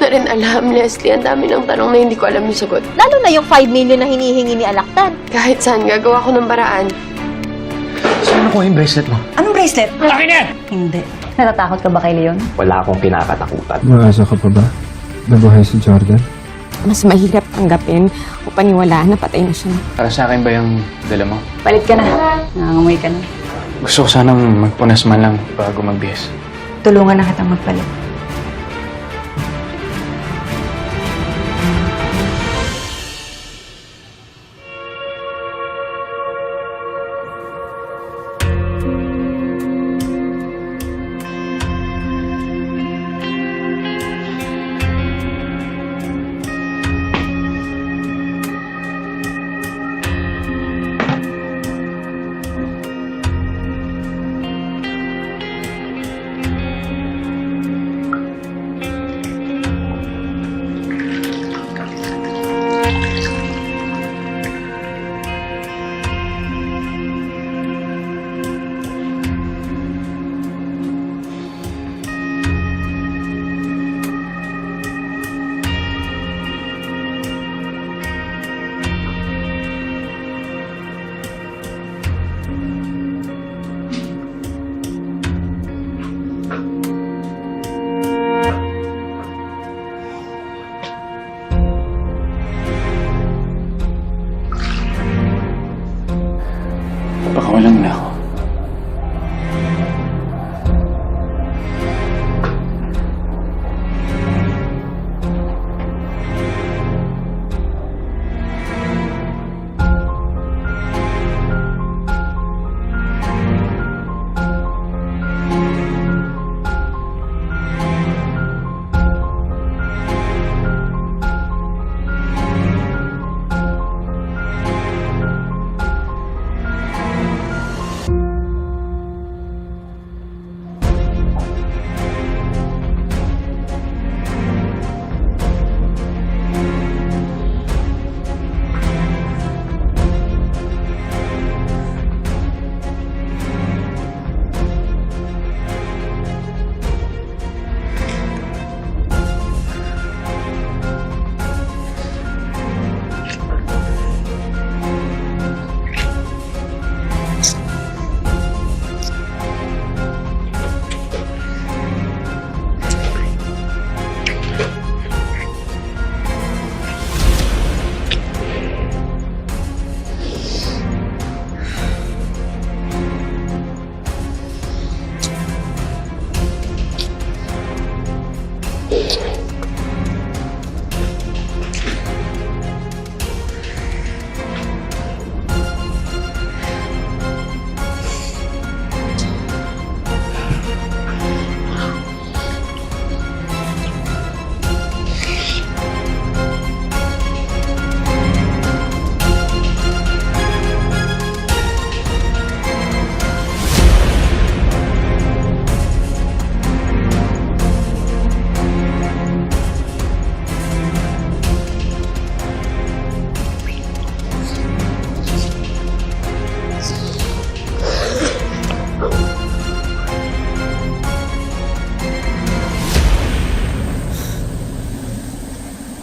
na rin alam, Leslie. Ang dami ng tanong na hindi ko alam yung sagot. Lalo na yung 5 million na hinihingi ni Alaktan. Kahit saan, gagawa ko ng paraan. Saan ako yung bracelet mo? Anong bracelet? Akin yan! Hindi. Natatakot ka ba kay Leon? Wala akong kinakatakutan. Umaasa ka pa ba? Nabuhay si Jordan? Mas mahirap tanggapin o paniwalaan na patay na siya. Para sa akin ba yung dala mo? Palit ka na. Nangangamoy ka na. Gusto ko sanang magpunas man lang bago magbihis. Tulungan na kitang magpalit. Pakawalan mo na ako.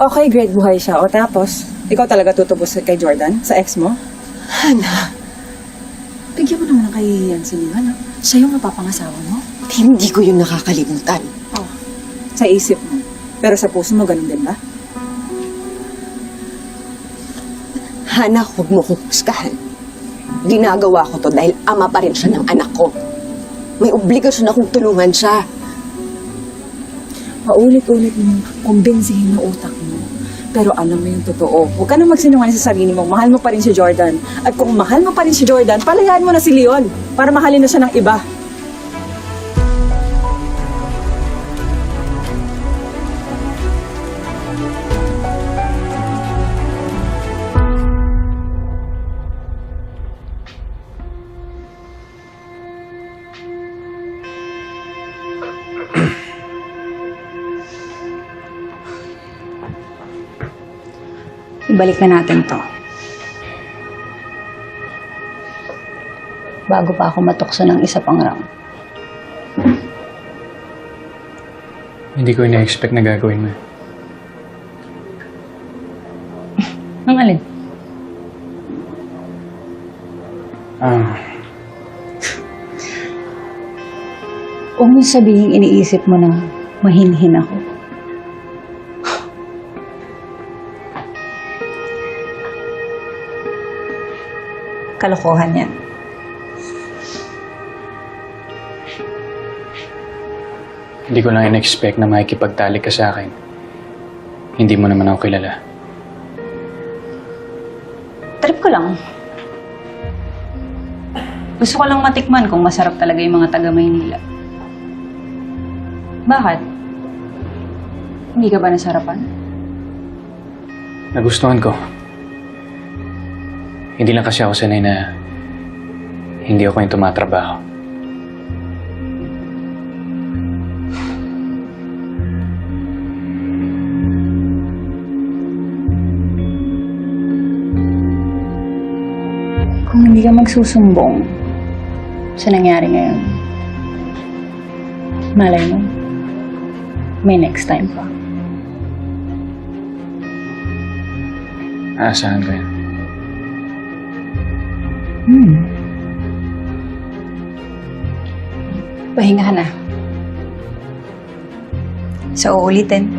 Okay, great buhay siya. O tapos, ikaw talaga tutubos kay Jordan, sa ex mo? Hana, Bigyan mo naman ng kahihiyan si Leon, ha? Siya yung mapapangasawa mo. Hindi ko yun nakakalimutan. Oh, sa isip mo. Pero sa puso mo, ganun din ba? Hana, huwag mo kong husgahan. Ginagawa ko to dahil ama pa rin siya ng anak ko. May obligasyon akong tulungan siya. Paulit-ulit mo kumbinsihin ng utak mo. Pero alam mo yung totoo. Huwag ka na magsinungaling sa sarili mo. Mahal mo pa rin si Jordan. At kung mahal mo pa rin si Jordan, palayaan mo na si Leon para mahalin na siya ng iba. Ibalik na natin to. Bago pa ako matukso ng isa pang round. Hindi ko ina-expect na gagawin mo. Ang alin? Huwag mo sabihin iniisip mo na mahinhin ako. Kalokohan yan. Hindi ko lang in-expect na makikipagtalik ka sa akin. Hindi mo naman ako kilala. Trip ko lang. Gusto ko lang matikman kung masarap talaga yung mga taga Maynila. Bakit? Hindi ka ba nasarapan? Nagustuhan ko. Hindi lang kasi ako sanay na hindi ako yung tumatrabaho. Kung hindi ka magsusumbong sa nangyari ngayon, malay mo, may next time pa. Aasahan ko yan. Pahinga ka na. So, uulitin.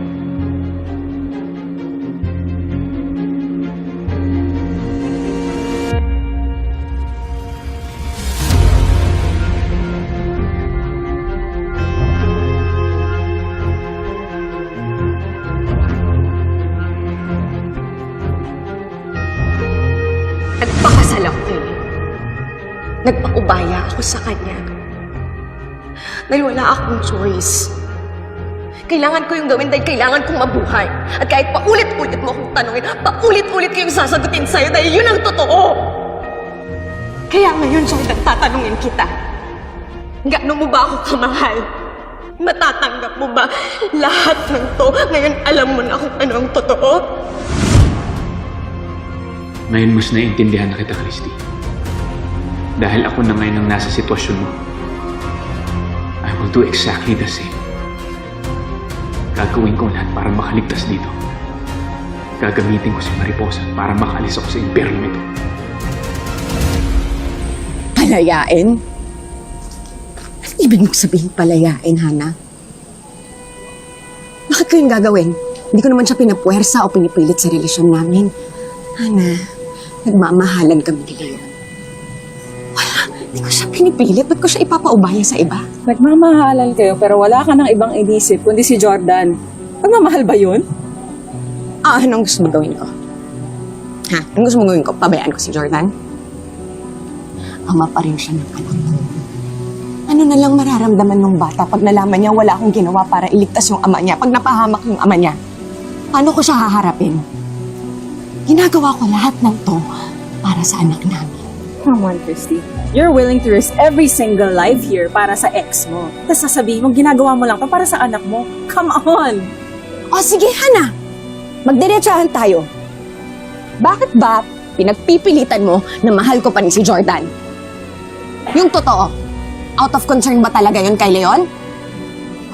Nagpakasal ako kay Leon. Nagpaubaya ako sa kanya. Dahil wala akong choice. Kailangan ko yung gawin dahil kailangan kong mabuhay. At kahit paulit-ulit mo akong tanungin, paulit-ulit ko yung sasagutin sa'yo dahil yun ang totoo. Kaya ngayon, Jordan, tatanungin kita. Gaano mo ba ako kamahal? Matatanggap mo ba lahat ng to? Ngayon alam mo na kung ano ang totoo? Ngayon mas naiintindihan na kita, Christy. Dahil ako na ngayon ang nasa sitwasyon mo. I will do exactly the same. Gagawin ko lahat para makaligtas dito. Gagamitin ko si Mariposa para makalis ako sa impyerno ito. Palayain? Ano ibig mong sabihin palayain, Hana? Bakit ko yung gagawin? Hindi ko naman siya pinapuwersa o pinipilit sa relasyon namin. Hana, nagmamahalan kami ni Leon. Wala, hindi ko siya pinipilit. Ba't ko siya ipapaubaya sa iba? Nagmamahalan kayo pero wala ka ng ibang inisip kundi si Jordan. Pagmamahal ba yun? Anong gusto mo gawin ko? Ha? Anong gusto mo gawin ko? Pabayaan ko si Jordan? Ama pa rin siya ng anak ko. Ano na lang mararamdaman ng bata pag nalaman niya wala akong ginawa para iligtas yung ama niya, pag napahamak yung ama niya? Paano ko siya haharapin? Ginagawa ko lahat ng to para sa anak namin. Come on, Christy. You're willing to risk every single life here para sa ex mo. Tapos sasabihin mo, ginagawa mo lang to para sa anak mo. Come on! O sige, Hana. Magdiretsahan tayo. Bakit ba pinagpipilitan mo na mahal ko pa rin si Jordan? Yung totoo, out of concern ba talaga yun kay Leon?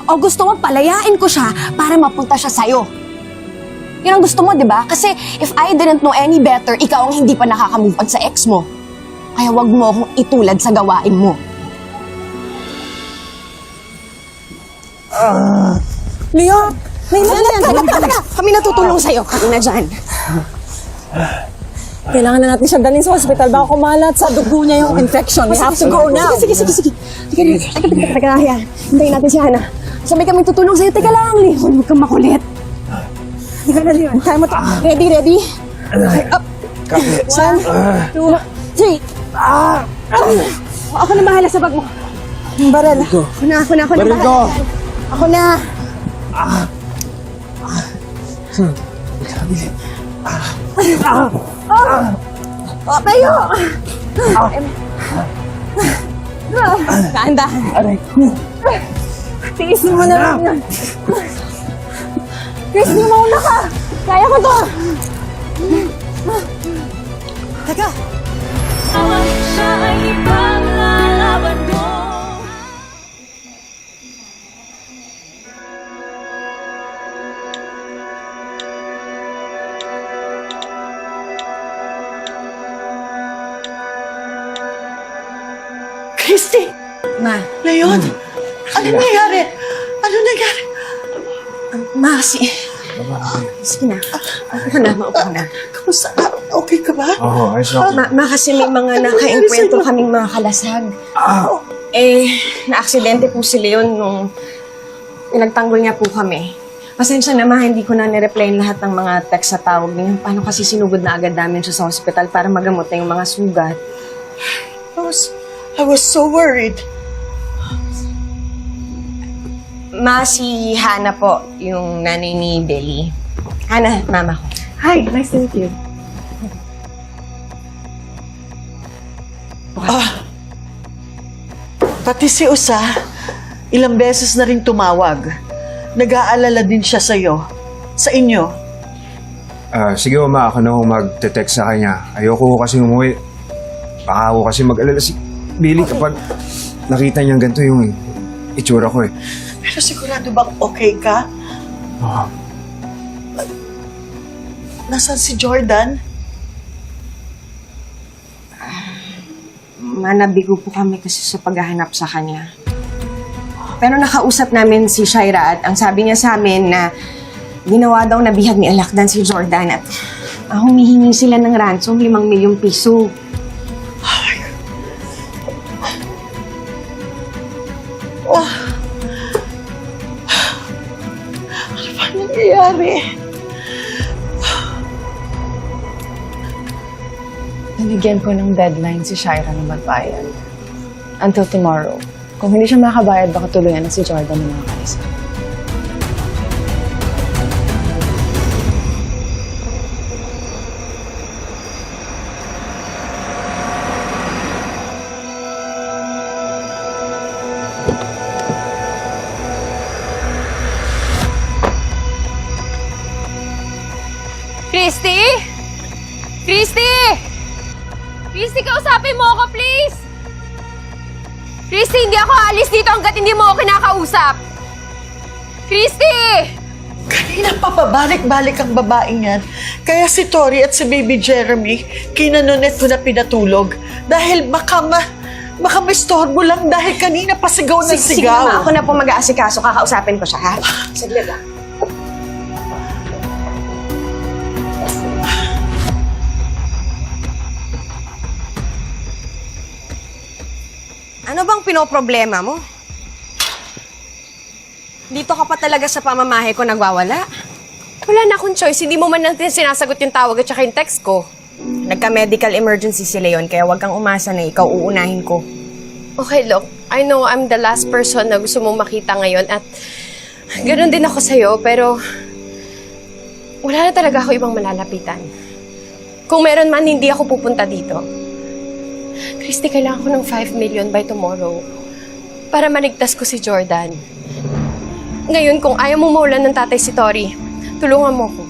O gusto mo palayain ko siya para mapunta siya sa'yo? Yun ang gusto mo, di ba? Kasi if I didn't know any better, ikaw ang hindi pa nakaka-move on sa ex mo. Kaya wag mo akong itulad sa gawain mo. Leon! Talaga! Kami natutulong sa'yo. Kami na dyan. Kailangan na natin siyang dalhin sa hospital. Baka kumalat sa dugo niya yung infection. We have to go now. Sige. Teka, hintayin natin si Hana. Sabay kami tutulong sa'yo. Teka lang, Leon. Huwag kang makulit. Hindi ka na, Leon. Kaya mo to. Ready? Up. 1, 2, 3. Ako na bahala sa bag mo. Baril. Ako na. Baril ko. Ako na. Tayo. Dahan-dahan. Tiisin mo na lang yan. Chris, di mauna ka. Kaya ko to. Teka. Siya ay ipaglalaban ko. Christy! Ma, Leon! Ano nangyari? Ano nangyari? ma, sige na. Maupo ka na, maupo ka na. Kamusta? Okay ka ba? Oo, ayos na ako. Ma, kasi may mga naka-enkwentro kaming mga kalasag. Na-aksidente po si Leon nung pinagtanggol niya po kami. Pasensya na, ma, hindi ko na nireplyan lahat ng mga text sa tawag niya. Paano kasi sinugod na agad namin siya sa hospital para magamot na yung mga sugat. I was so worried. Ma, si Hana po, yung nanay ni Belly. Hana, mama ko. Hi, nice to meet you. Pati si Usa, ilang beses na rin tumawag. Nag-aalala din siya sa'yo. Sa inyo. Sige ma, ako na ho mag-text sa kanya. Ayoko ho kasi umuwi. Baka ako kasi mag-alala si Billy kapag nakita niyang ganito yung itsura ko eh. Pero sigurado bang okay ka? Oo. Nasaan si Jordan? Manabigo po kami kasi sa paghahanap sa kanya. Pero nakausap namin si Shaira at ang sabi niya sa amin na ginawa daw na bihag ni Alakdan si Jordan at humihingi sila ng ransom 5 milyong piso. Ano ba nangyayari? Nabigyan ko ng deadline si Shaira na magbayad. Until tomorrow. Kung hindi siya makabayad, baka tuluyan na si Jordan ng mga kalisa. Christy! Christy! Christy, kausapin mo ako, please! Christy, hindi ako aalis dito hanggat hindi mo ako kinakausap! Christy! Kanina pa pabalik-balik ang babaeng yan. Kaya si Tori at si Baby Jeremy, kinanunet ko na pinatulog. Dahil baka maistorbo lang dahil kanina pa sigaw ng Sige sigaw. na, ako na po mag-aasikaso. Kakausapin ko siya, ha? Saglit lang. Ano bang pinoproblema mo? Dito ka pa talaga sa pamamahe ko nagwawala? Wala na akong choice. Hindi mo man natin sinasagot yung tawag at saka yung text ko. Nagka-medical emergency si Leon, kaya huwag kang umasa na ikaw uunahin ko. Okay, look. I know I'm the last person na gusto mong makita ngayon at ganoon din ako sa'yo, pero wala na talaga ako ibang malalapitan. Kung meron man, hindi ako pupunta dito. Christy, kailangan ko ng 5 million by tomorrow para maligtas ko si Jordan. Ngayon, kung ayaw mong mawalan ng tatay si Tori, tulungan mo ko.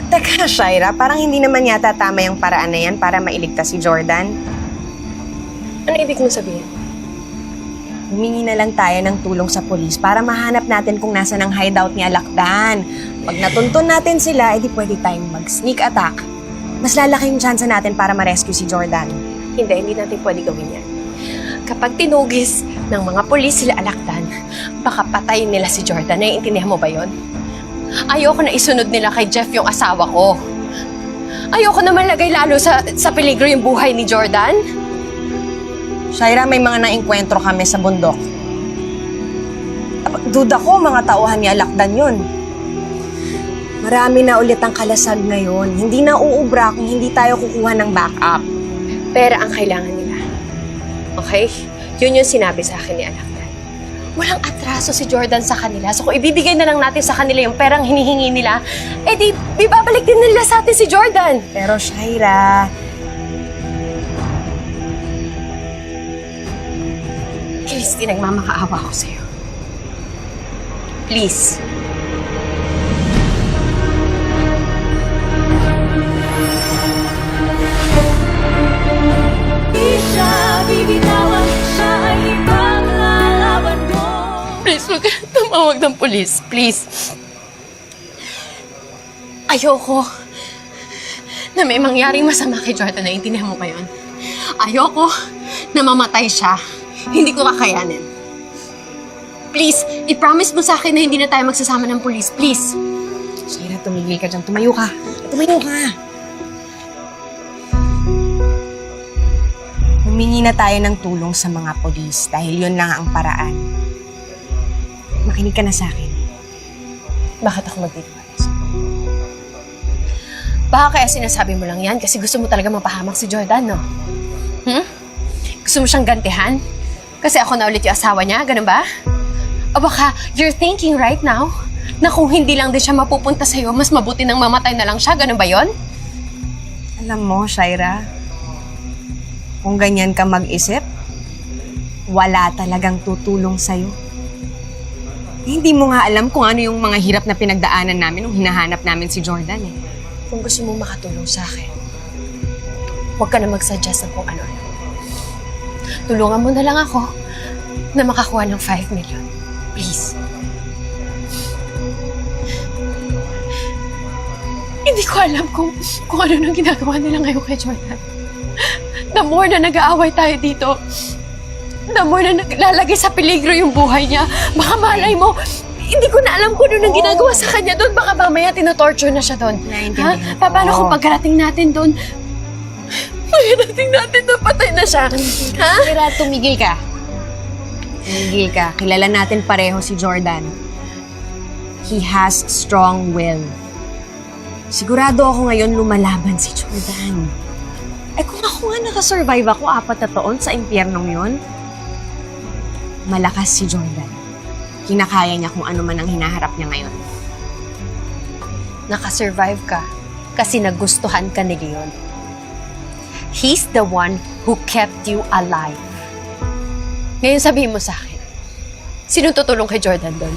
Teka, Shaira, parang hindi naman yata tama yung paraan na yan para mailigtas si Jordan. Ano ibig mo sabihin? Humingi na lang tayo ng tulong sa polis para mahanap natin kung nasa ng hideout ni Alakdan. Pag natuntun natin sila, edi pwede tayong mag-sneak attack. Mas lalaki yung chance natin para ma-rescue si Jordan. Hindi natin pwede gawin yan. Kapag tinugis ng mga polis sila Alakdan, baka patayin nila si Jordan. Naiintindihan mo ba yon? Ayoko na isunod nila kay Jeff yung asawa ko. Ayoko naman lagay lalo sa peligro yung buhay ni Jordan. Shaira, may mga naengkwentro kami sa bundok. Duda ko, mga tauhan ni Alakdan yun. Marami na ulit ang kalasag ngayon. Hindi na uubra kung hindi tayo kukuha ng backup. Pera ang kailangan nila. Okay? Yun yung sinabi sa akin ni Alakdan. Walang atraso si Jordan sa kanila. So kung ibibigay na lang natin sa kanila yung perang hinihingi nila, eh di babalik din nila sa atin si Jordan. Pero Shaira, Christy, nagmamakaawa ko sa'yo. Please. Bibitawan siya ay ibang lalaban mo. Please, huwag ka tumawag ng polis. Please. Ayoko na may mangyaring masama kay Jordan. Naiintindihan mo ba yun? Ayoko na mamatay siya. Hindi ko kakayanin. Please, i-promise mo sa akin na hindi na tayo magsasama ng police. Please. Shaira, tumigil ka dyan. Tumayo ka. Tumayo ka. Humingi na tayo ng tulong sa mga polis dahil yun lang ang paraan. Makinig ka na sa akin. Bakit ako magtitiwala sa'yo? Baka kaya sinasabi mo lang yan kasi gusto mo talaga mapahamak si Jordan, no? Gusto mo siyang gantihan? Kasi ako na ulit yung asawa niya, ganun ba? O baka you're thinking right now na kung hindi lang din siya mapupunta sa'yo, mas mabuti nang mamatay na lang siya, ganun ba yon? Alam mo, Shaira, kung ganyan ka mag-isip, wala talagang tutulong sa'yo. Hindi mo nga alam kung ano yung mga hirap na pinagdaanan namin nung hinahanap namin si Jordan eh. Kung gusto mo makatulong sa akin, huwag ka na mag-suggest ng kung ano-ano. Tulungan mo na lang ako na makakuha ng 5 million. Please. Hindi ko alam kung ano nang ginagawa nila ngayon kay Jordan. The more na nag-aaway tayo dito, the more na naglalagay sa peligro yung buhay niya. Baka malay mo, hindi ko na alam kung ano nang ginagawa sa kanya doon. Baka mamaya tinotorture na siya doon. Naiintindihan ko. Paano kung pagkarating natin doon, patay na siya? Ha? Shaira, tumigil ka. Tumigil ka. Kilala natin pareho si Jordan. He has strong will. Sigurado ako ngayon lumalaban si Jordan. Eh kung ako nga nakasurvive ako 4 na taon sa impyernong yon, malakas si Jordan. Kinakaya niya kung ano man ang hinaharap niya ngayon. Nakasurvive ka kasi nagustuhan ka ni Leon. He's the one who kept you alive. Ngayon sabihin mo sa akin, sino tutulong kay Jordan doon?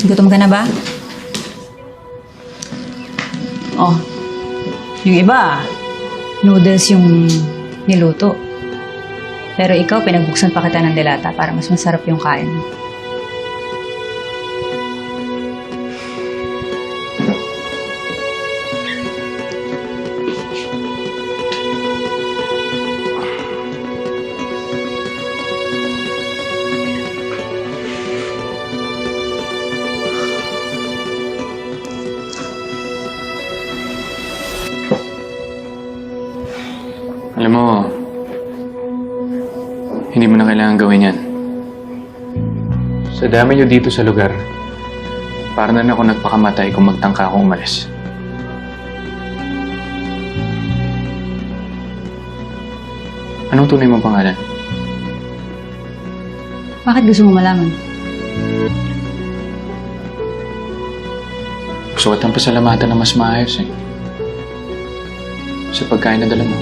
Gutom ka na ba? Oh, yung iba, noodles yung niluto. Pero ikaw, pinagbuksan pa kita ng delata para mas masarap yung kain mo. Alam mo, hindi mo na kailangan gawin yan. Sa dami nyo dito sa lugar, parang na ako nagpakamatay kung magtangka akong umalis. Anong tunay mong pangalan? Bakit gusto mo malaman? Gusto ko tayong pasalamatan na mas maayos eh. Sa pagkain na dala mo.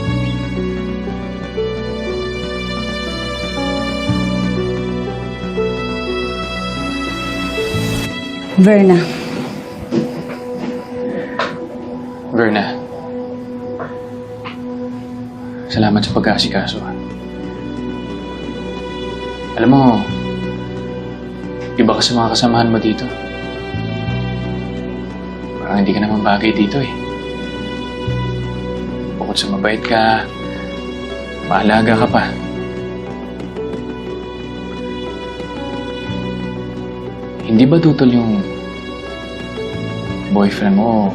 Verna. Verna. Salamat sa pag-aasikaso. Alam mo, iba ka sa mga kasamahan mo dito. Parang hindi ka naman bagay dito eh. Bukod sa mabait ka, maalaga ka pa. Hindi ba tutol yung boyfriend mo o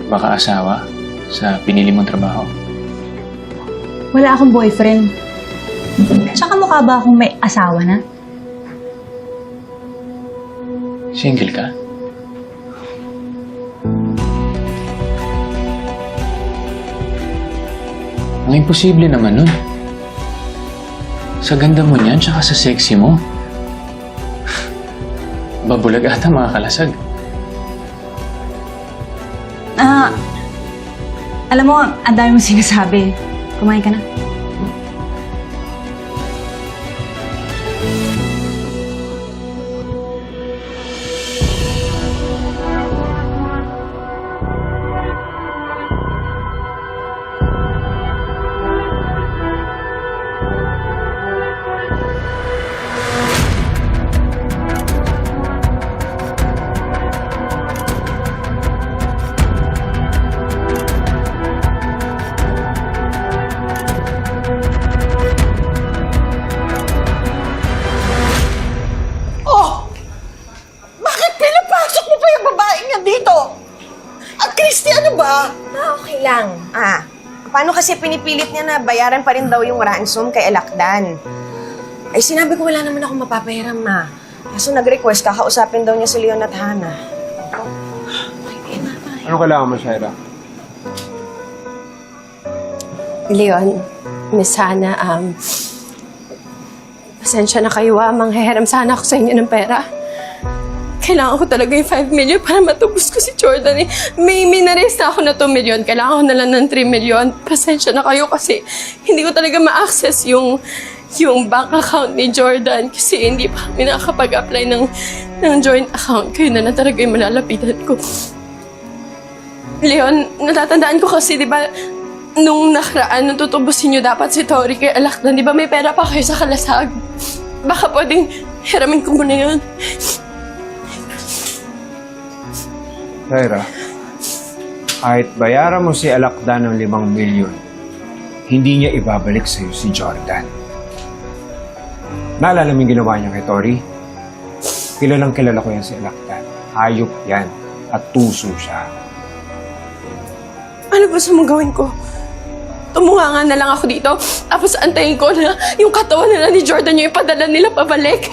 baka asawa sa pinili mong trabaho? Wala akong boyfriend. Tsaka mukha ba akong may asawa na? Single ka? Ang imposible naman nun. Sa ganda mo niyan, tsaka sa sexy mo. Babulag ata mga kalasag. Alam mo, ang dami mong sinasabi. Kumain ka na. Paano kasi pinipilit niya na bayaran pa rin daw yung ransom kay Alakdan? Ay, sinabi ko wala naman ako mapapahiram, ma. Kaso nag-request, kakausapin daw niya si Leon at Hana. Ano kailangan mo, Shaira? Leon, Miss Hana, pasensya na kayo manghihiram sana ako sa inyo ng pera. Kailangan ko talaga yung 5 million para matubos ko si Jordan. May na-raise na ako na 2 million. Kailangan ko na lang ng 3 million. Pasensya na kayo kasi hindi ko talaga ma-access yung bank account ni Jordan kasi hindi pa kami nakakapag-apply ng joint account. Kayo na lang talaga yung malalapitan ko. Leon, natatandaan ko kasi, di ba, nung nakaraan, nung tutubusin nyo dapat si Tori kay Alakdan, di ba may pera pa kayo sa kalasag? Baka pwedeng hiramin ko muna yun. Shaira, kahit bayaran mo si Alakdan ng 5 milyon, hindi niya ibabalik sa'yo si Jordan. Naalala mo yung ginawa niya kay Tori? Kilalang kilala ko yan si Alakdan. Hayop yan at tuso siya. Ano ba sa mga gawin ko? Tumuha na lang ako dito. Tapos antayin ko na yung katawan nila ni Jordan yung ipadala nila pabalik.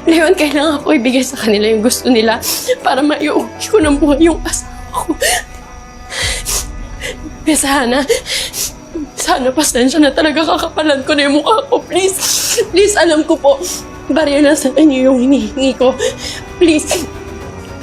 Leon, kailangan ako ibigay sa kanila yung gusto nila para maiuwi ko ng buhay yung asawa ko. Miss Hana, sana pasensya na talaga kakapalan ko na yung mukha ko. Please, please, alam ko po, barya na sa inyo yung hinihingi ko. Please,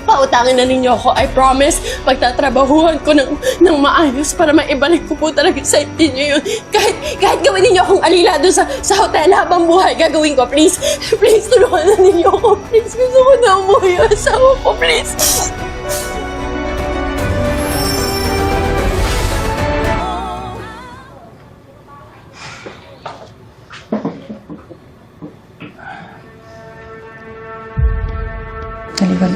pautangin na ninyo ako. I promise, pagtatrabahuhan ko ng maayos para maibalik ko po talaga sa inyo yun. Kahit gawin ninyo akong alila doon sa hotel habang buhay, gagawin ko. Please, please, tulungan na ninyo ako. Please, gusto ko na umuwi yung asawa ko. Please. Taliban.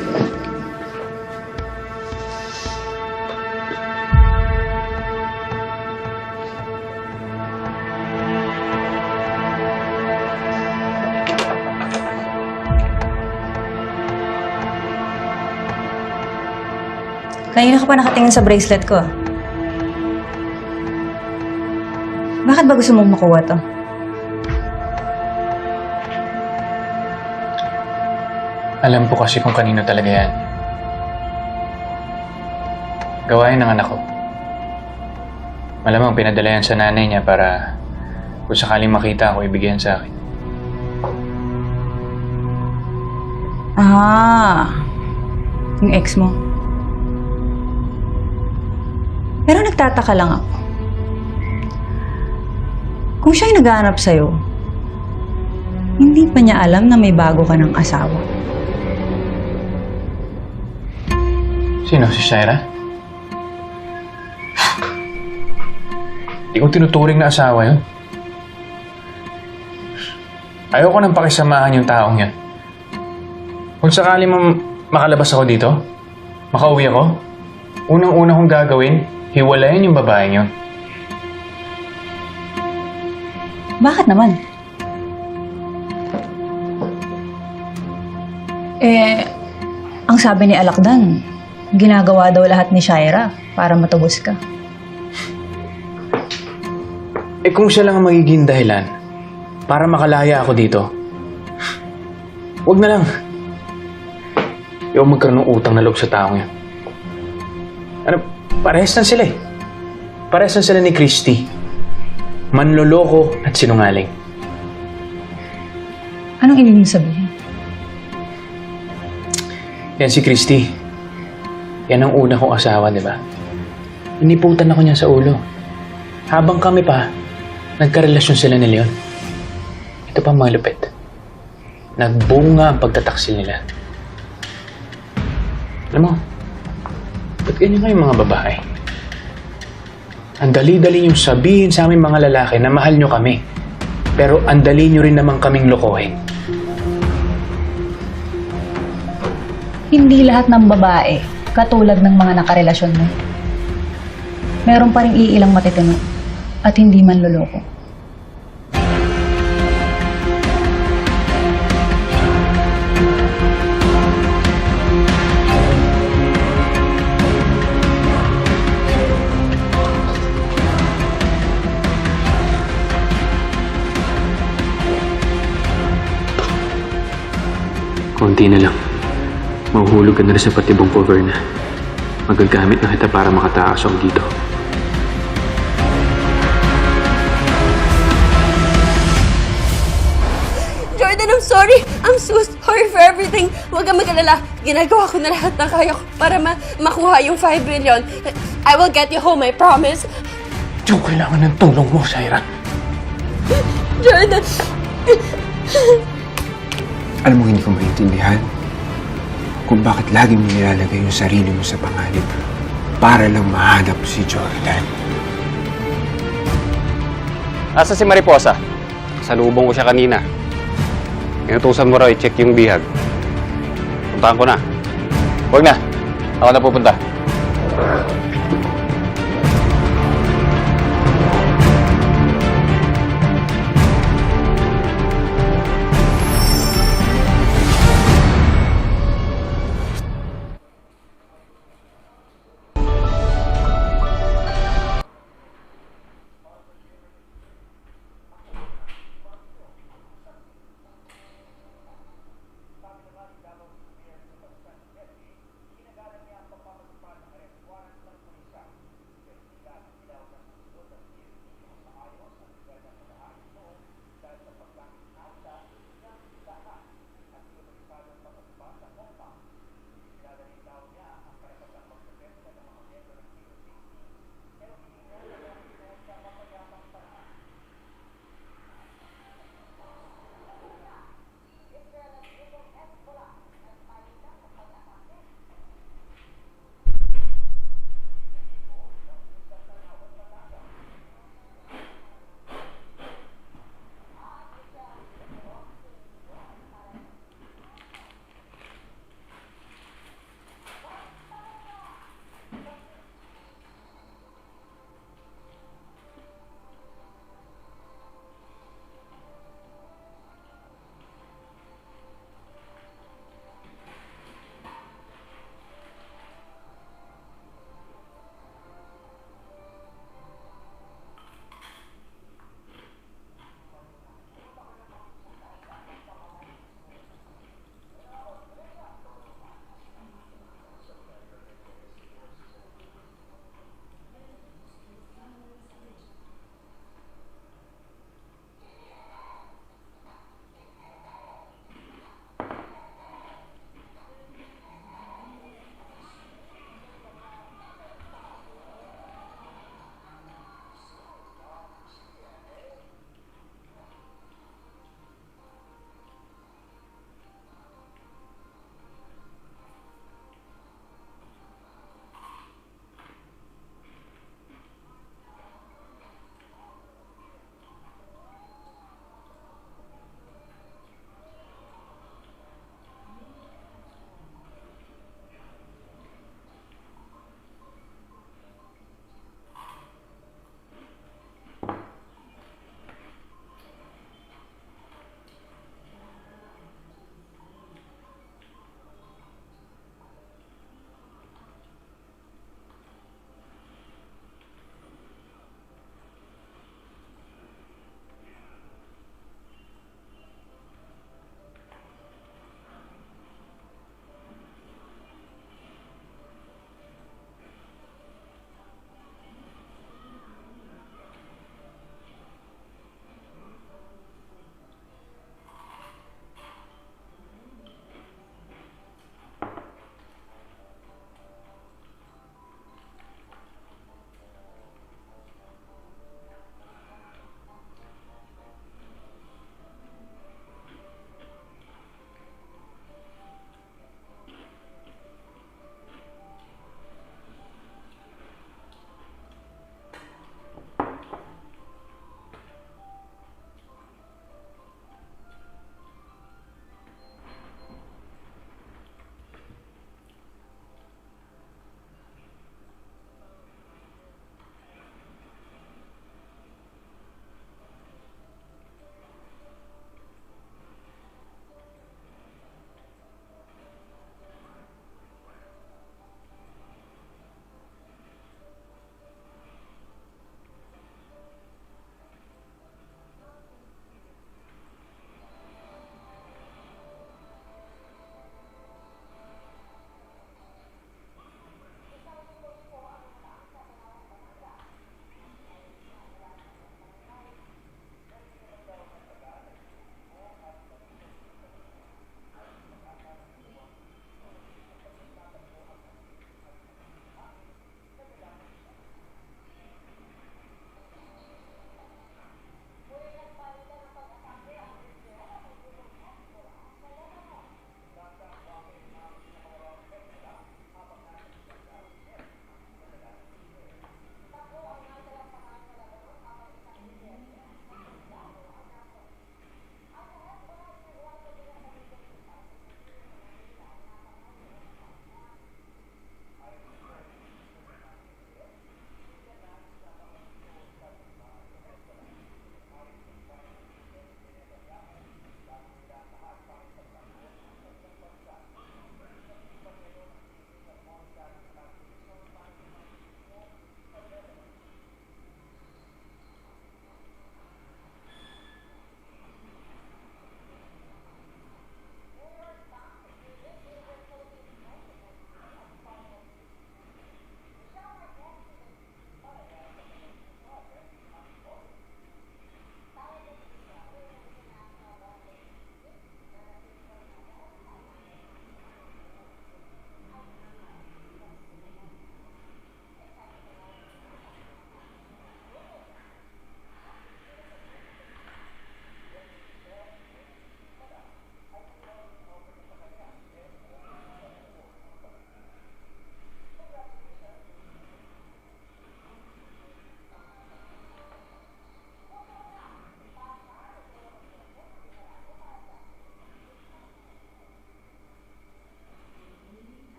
Kanina ka pa nakatingin sa bracelet ko. Bakit ba gusto mong makuha to? Alam ko kasi kung kanino talaga yan. Gawain ng anak ko. Malamang pinadala yan sa nanay niya para kung sakaling makita ako, ibigyan sa akin. Yung ex mo. Pero nagtataka lang ako. Kung siya'y naghahanap sa'yo, hindi pa niya alam na may bago ka ng asawa. Sino? Si Shaira? Di ko tinuturing na asawa yun. Ayoko nang pakisamahan yung taong yan. Kung sakali makalabas ako dito, makauwi ako, unang-una kong gagawin, hiwalayan yung babaeng yun. Bakit naman? Ang sabi ni Alakdan, ginagawa daw lahat ni Shaira para matubos ka. Kung siya lang ang magiging dahilan para makalaya ako dito, wag na lang. Ayaw magkaroon ng utang na loob sa taong yan. Parehas lang sila eh. Parehas lang sila ni Christy. Manloloko at sinungaling. Anong ibig mo sabihin? Yan si Christy. Yan ang una kong asawa, di ba? Iniputan ako niya sa ulo. Habang kami pa, nagkarelasyon sila ni Leon. Ito pa mga lupit. Nagbunga ang pagtataksil nila. Alam mo, ba't ganyan kayong mga babae? Ang dali-dali niyong sabihin sa aming mga lalaki na mahal niyo kami. Pero ang dali niyo rin naman kaming lokohin. Hindi lahat ng babae katulad ng mga nakarelasyon mo. Meron pa rin iilang matitino at hindi man loloko. Konti na lang. Mahuhulog ka na rin sa patibong ko, Verna. Magagamit na kita para makatakas ako dito. Jordan, I'm sorry. I'm so sorry for everything. Huwag kang mag-alala. Ginagawa ko na lahat ng kaya ko para makuha yung 5 billion. I will get you home, I promise. Hindi ko kailangan ng tulong mo, Shaira. Jordan! Alam mo, hindi ko maintindihan kung bakit lagi mo nilalagay yung sarili mo sa panganib para lang mahanap si Jordan. Asa si Mariposa? Salubong ko siya kanina. Inutusan mo raw i-check yung bihag. Puntahan ko na. Huwag na. Ako na pupunta.